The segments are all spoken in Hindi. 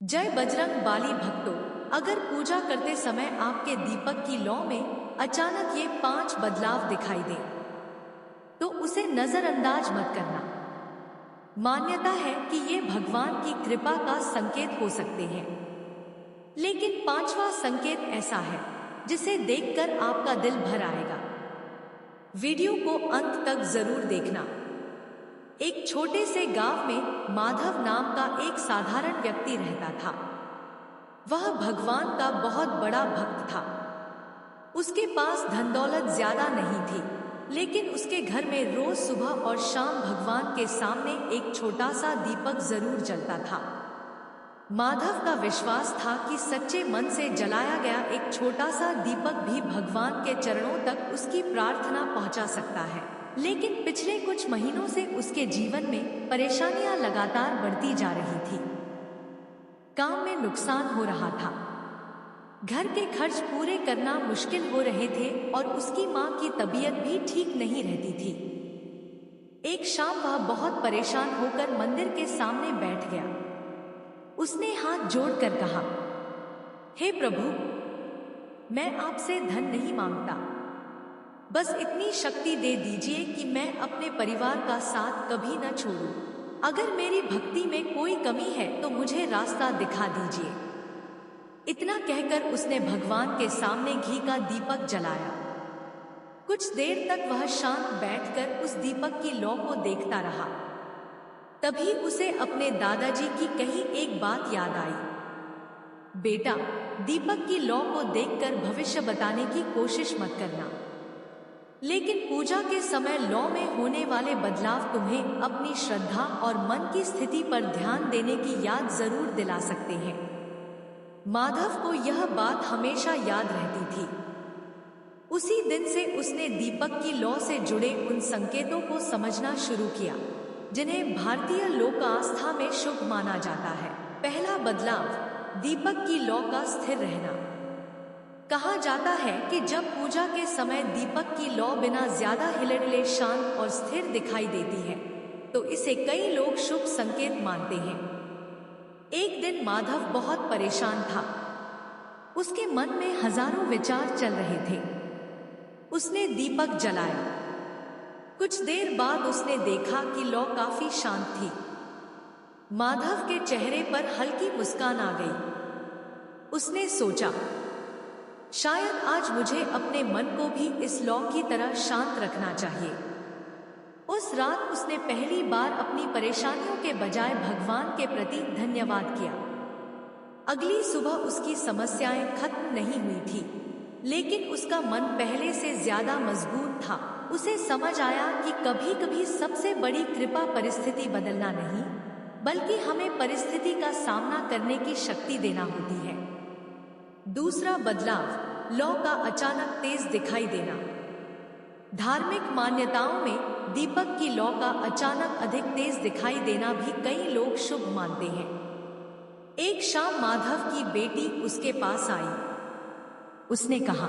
जय बजरंग बाली भक्तों, अगर पूजा करते समय आपके दीपक की लौ में अचानक ये 5 बदलाव दिखाई दे तो उसे नजरअंदाज मत करना। मान्यता है कि ये भगवान की कृपा का संकेत हो सकते हैं, लेकिन 5वां संकेत ऐसा है जिसे देखकर आपका दिल भर आएगा। वीडियो को अंत तक जरूर देखना। एक छोटे से गांव में माधव नाम का एक साधारण व्यक्ति रहता था। वह भगवान का बहुत बड़ा भक्त था। उसके पास धन दौलत ज्यादा नहीं थी, लेकिन उसके घर में रोज सुबह और शाम भगवान के सामने एक छोटा सा दीपक जरूर जलता था। माधव का विश्वास था कि सच्चे मन से जलाया गया एक छोटा सा दीपक भी भगवान के चरणों तक उसकी प्रार्थना पहुंचा सकता है। लेकिन पिछले कुछ महीनों से उसके जीवन में परेशानियां लगातार बढ़ती जा रही थी। काम में नुकसान हो रहा था, घर के खर्च पूरे करना मुश्किल हो रहे थे और उसकी मां की तबीयत भी ठीक नहीं रहती थी। एक शाम वह बहुत परेशान होकर मंदिर के सामने बैठ गया। उसने हाथ जोड़कर कहा, हे प्रभु, मैं आपसे धन नहीं मांगता, बस इतनी शक्ति दे दीजिए कि मैं अपने परिवार का साथ कभी न छोड़ूं। अगर मेरी भक्ति में कोई कमी है तो मुझे रास्ता दिखा दीजिए। इतना कहकर उसने भगवान के सामने घी का दीपक जलाया। कुछ देर तक वह शांत बैठकर उस दीपक की लौ को देखता रहा। तभी उसे अपने दादाजी की कही एक बात याद आई, बेटा, दीपक की लौ को देखकर भविष्य बताने की कोशिश मत करना, लेकिन पूजा के समय लौ में होने वाले बदलाव तुम्हें अपनी श्रद्धा और मन की स्थिति पर ध्यान देने की याद जरूर दिला सकते हैं। माधव को यह बात हमेशा याद रहती थी। उसी दिन से उसने दीपक की लौ से जुड़े उन संकेतों को समझना शुरू किया जिन्हें भारतीय लोक आस्था में शुभ माना जाता है। पहला बदलाव, दीपक की लौ का स्थिर रहना। कहा जाता है कि जब पूजा के समय दीपक की लौ बिना ज्यादा हिले शांत और स्थिर दिखाई देती है तो इसे कई लोग शुभ संकेत मानते हैं। एक दिन माधव बहुत परेशान था। उसके मन में हजारों विचार चल रहे थे। उसने दीपक जलाया। कुछ देर बाद उसने देखा कि लौ काफी शांत थी। माधव के चेहरे पर हल्की मुस्कान आ गई। उसने सोचा, शायद आज मुझे अपने मन को भी इस लौ की तरह शांत रखना चाहिए। उस रात उसने पहली बार अपनी परेशानियों के बजाय भगवान के प्रति धन्यवाद किया। अगली सुबह उसकी समस्याएं खत्म नहीं हुई थी, लेकिन उसका मन पहले से ज्यादा मजबूत था। उसे समझ आया कि कभी कभी सबसे बड़ी कृपा परिस्थिति बदलना नहीं, बल्कि हमें परिस्थिति का सामना करने की शक्ति देना होती है। दूसरा बदलाव, लौ का अचानक तेज दिखाई देना। धार्मिक मान्यताओं में दीपक की लौ का अचानक अधिक तेज दिखाई देना भी कई लोग शुभ मानते हैं। एक शाम माधव की बेटी उसके पास आई। उसने कहा,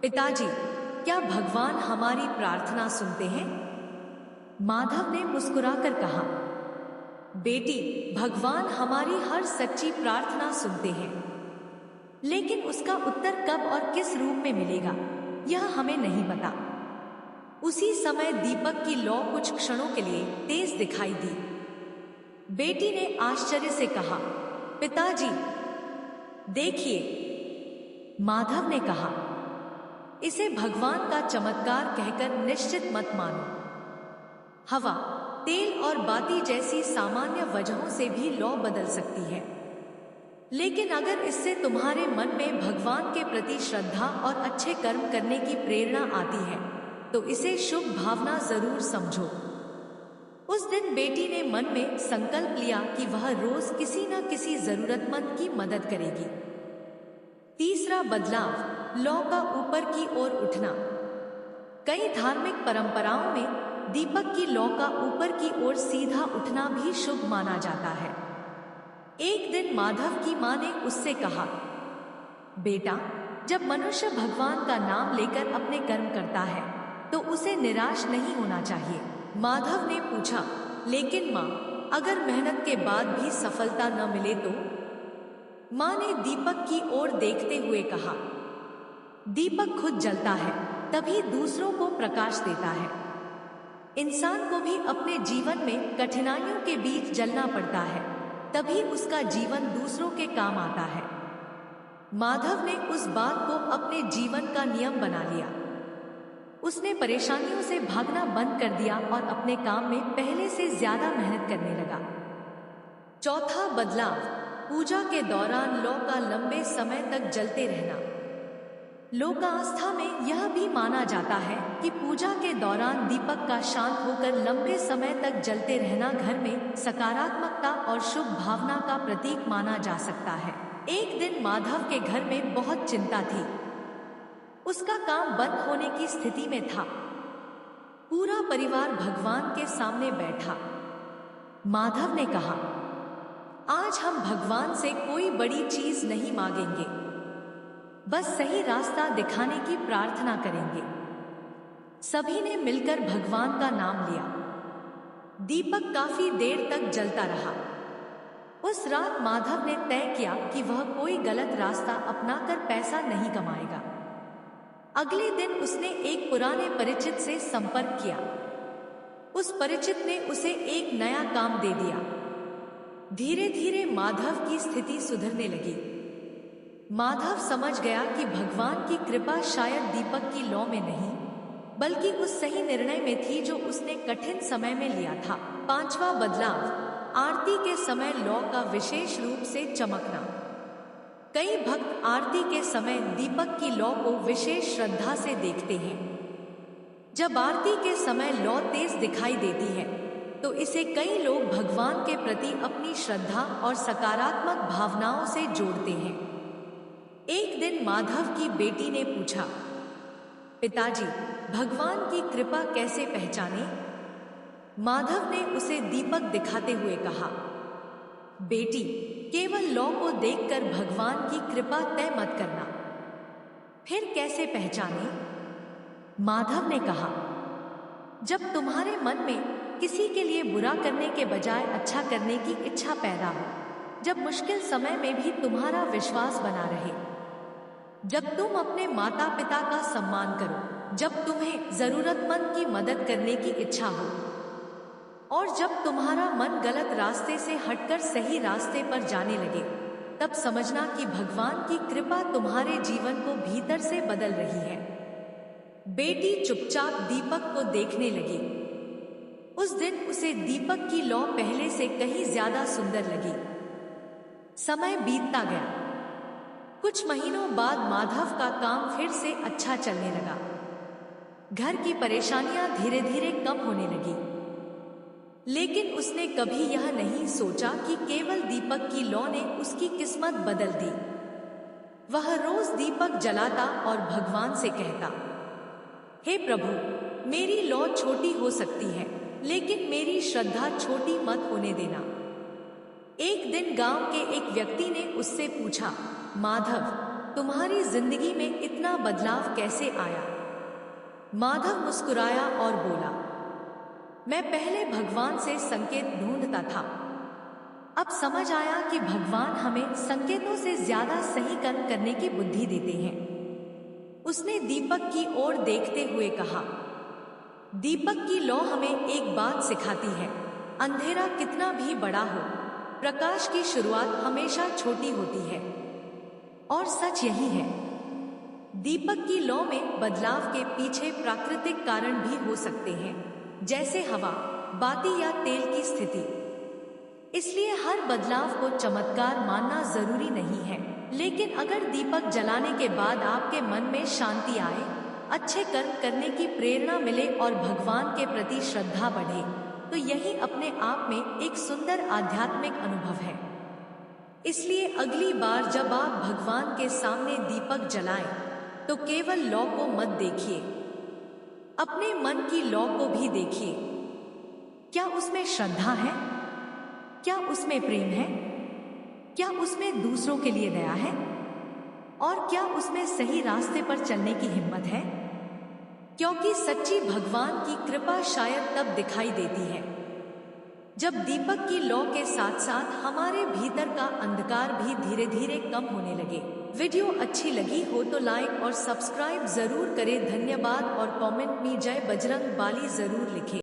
पिताजी, क्या भगवान हमारी प्रार्थना सुनते हैं? माधव ने मुस्कुराकर कहा, बेटी, भगवान हमारी हर सच्ची प्रार्थना सुनते हैं, लेकिन उसका उत्तर कब और किस रूप में मिलेगा यह हमें नहीं पता। उसी समय दीपक की लौ कुछ क्षणों के लिए तेज दिखाई दी। बेटी ने आश्चर्य से कहा, पिताजी, देखिए। माधव ने कहा, इसे भगवान का चमत्कार कहकर निश्चित मत मानो। हवा, तेल और बाती जैसी सामान्य वजहों से भी लौ बदल सकती है, लेकिन अगर इससे तुम्हारे मन में भगवान के प्रति श्रद्धा और अच्छे कर्म करने की प्रेरणा आती है तो इसे शुभ भावना जरूर समझो। उस दिन बेटी ने मन में संकल्प लिया कि वह रोज किसी न किसी जरूरतमंद की मदद करेगी। तीसरा बदलाव, लौ का ऊपर की ओर उठना। कई धार्मिक परंपराओं में दीपक की लौ का ऊपर की ओर सीधा उठना भी शुभ माना जाता है। एक दिन माधव की मां ने उससे कहा, बेटा, जब मनुष्य भगवान का नाम लेकर अपने कर्म करता है तो उसे निराश नहीं होना चाहिए। माधव ने पूछा, लेकिन मां, अगर मेहनत के बाद भी सफलता न मिले तो? माँ ने दीपक की ओर देखते हुए कहा। दीपक खुद जलता है, तभी दूसरों को प्रकाश देता है। इंसान को भी अपने जीवन में कठिनाइयों के बीच जलना पड़ता है, तभी उसका जीवन दूसरों के काम आता है। माधव ने उस बात को अपने जीवन का नियम बना लिया। उसने परेशानियों से भागना बंद कर दिया और अपने काम में पहले से ज्यादा मेहनत करने लगा। चौथा बदलाव, पूजा के दौरान लौ का लंबे समय तक जलते रहना। लोक आस्था में यह भी माना जाता है कि पूजा के दौरान दीपक का शांत होकर लंबे समय तक जलते रहना घर में सकारात्मकता और शुभ भावना का प्रतीक माना जा सकता है। एक दिन माधव के घर में बहुत चिंता थी। उसका काम बंद होने की स्थिति में था। पूरा परिवार भगवान के सामने बैठा। माधव ने कहा, आज हम भगवान से कोई बड़ी चीज नहीं मांगेंगे, बस सही रास्ता दिखाने की प्रार्थना करेंगे। सभी ने मिलकर भगवान का नाम लिया। दीपक काफी देर तक जलता रहा। उस रात माधव ने तय किया कि वह कोई गलत रास्ता अपनाकर पैसा नहीं कमाएगा। अगले दिन उसने एक पुराने परिचित से संपर्क किया। उस परिचित ने उसे एक नया काम दे दिया। धीरे धीरे माधव की स्थिति सुधरने लगी। माधव समझ गया कि भगवान की कृपा शायद दीपक की लौ में नहीं, बल्कि उस सही निर्णय में थी जो उसने कठिन समय में लिया था। पांचवा बदलाव, आरती के समय लौ का विशेष रूप से चमकना। कई भक्त आरती के समय दीपक की लौ को विशेष श्रद्धा से देखते हैं। जब आरती के समय लौ तेज दिखाई देती है तो इसे कई लोग भगवान के प्रति अपनी श्रद्धा और सकारात्मक भावनाओं से जोड़ते हैं। एक दिन माधव की बेटी ने पूछा, पिताजी, भगवान की कृपा कैसे पहचाने? माधव ने उसे दीपक दिखाते हुए कहा, बेटी, केवल लौ को देखकर भगवान की कृपा तय मत करना। फिर कैसे पहचाने? माधव ने कहा, जब तुम्हारे मन में किसी के लिए बुरा करने के बजाय अच्छा करने की इच्छा पैदा हो, जब मुश्किल समय में भी तुम्हारा विश्वास बना रहे, जब तुम अपने माता पिता का सम्मान करो, जब तुम्हें जरूरतमंद की मदद करने की इच्छा हो, और जब तुम्हारा मन गलत रास्ते से हटकर सही रास्ते पर जाने लगे, तब समझना कि भगवान की कृपा तुम्हारे जीवन को भीतर से बदल रही है। बेटी चुपचाप दीपक को देखने लगी। उस दिन उसे दीपक की लौ पहले से कहीं ज्यादा सुंदर लगी। समय बीतता गया। कुछ महीनों बाद माधव का काम फिर से अच्छा चलने लगा। घर की परेशानियां धीरे धीरे कम होने लगी। लेकिन उसने कभी यह नहीं सोचा कि केवल दीपक की लौ ने उसकी किस्मत बदल दी। वह रोज दीपक जलाता और भगवान से कहता, हे प्रभु, मेरी लौ छोटी हो सकती है, लेकिन मेरी श्रद्धा छोटी मत होने देना। एक दिन गांव के एक व्यक्ति ने उससे पूछा, माधव, तुम्हारी जिंदगी में इतना बदलाव कैसे आया? माधव मुस्कुराया और बोला, मैं पहले भगवान से संकेत ढूंढता था। अब समझ आया कि भगवान हमें संकेतों से ज्यादा सही कर्म करने की बुद्धि देते हैं। उसने दीपक की ओर देखते हुए कहा, दीपक की लौ हमें एक बात सिखाती है, अंधेरा कितना भी बड़ा हो, प्रकाश की शुरुआत हमेशा छोटी होती है। और सच यही है। दीपक की लौ में बदलाव के पीछे प्राकृतिक कारण भी हो सकते हैं, जैसे हवा, बाती या तेल की स्थिति। इसलिए हर बदलाव को चमत्कार मानना जरूरी नहीं है। लेकिन अगर दीपक जलाने के बाद आपके मन में शांति आए, अच्छे कर्म करने की प्रेरणा मिले और भगवान के प्रति श्रद्धा बढ़े, तो यही अपने आप में एक सुंदर आध्यात्मिक अनुभव है। इसलिए अगली बार जब आप भगवान के सामने दीपक जलाएं, तो केवल लौ को मत देखिए, अपने मन की लौ को भी देखिए। क्या उसमें श्रद्धा है? क्या उसमें प्रेम है? क्या उसमें दूसरों के लिए दया है? और क्या उसमें सही रास्ते पर चलने की हिम्मत है? क्योंकि सच्ची भगवान की कृपा शायद तब दिखाई देती है जब दीपक की लौ के साथ साथ हमारे भीतर का अंधकार भी धीरे धीरे कम होने लगे। वीडियो अच्छी लगी हो तो लाइक और सब्सक्राइब जरूर करें। धन्यवाद और कमेंट में जय बजरंग बाली जरूर लिखें।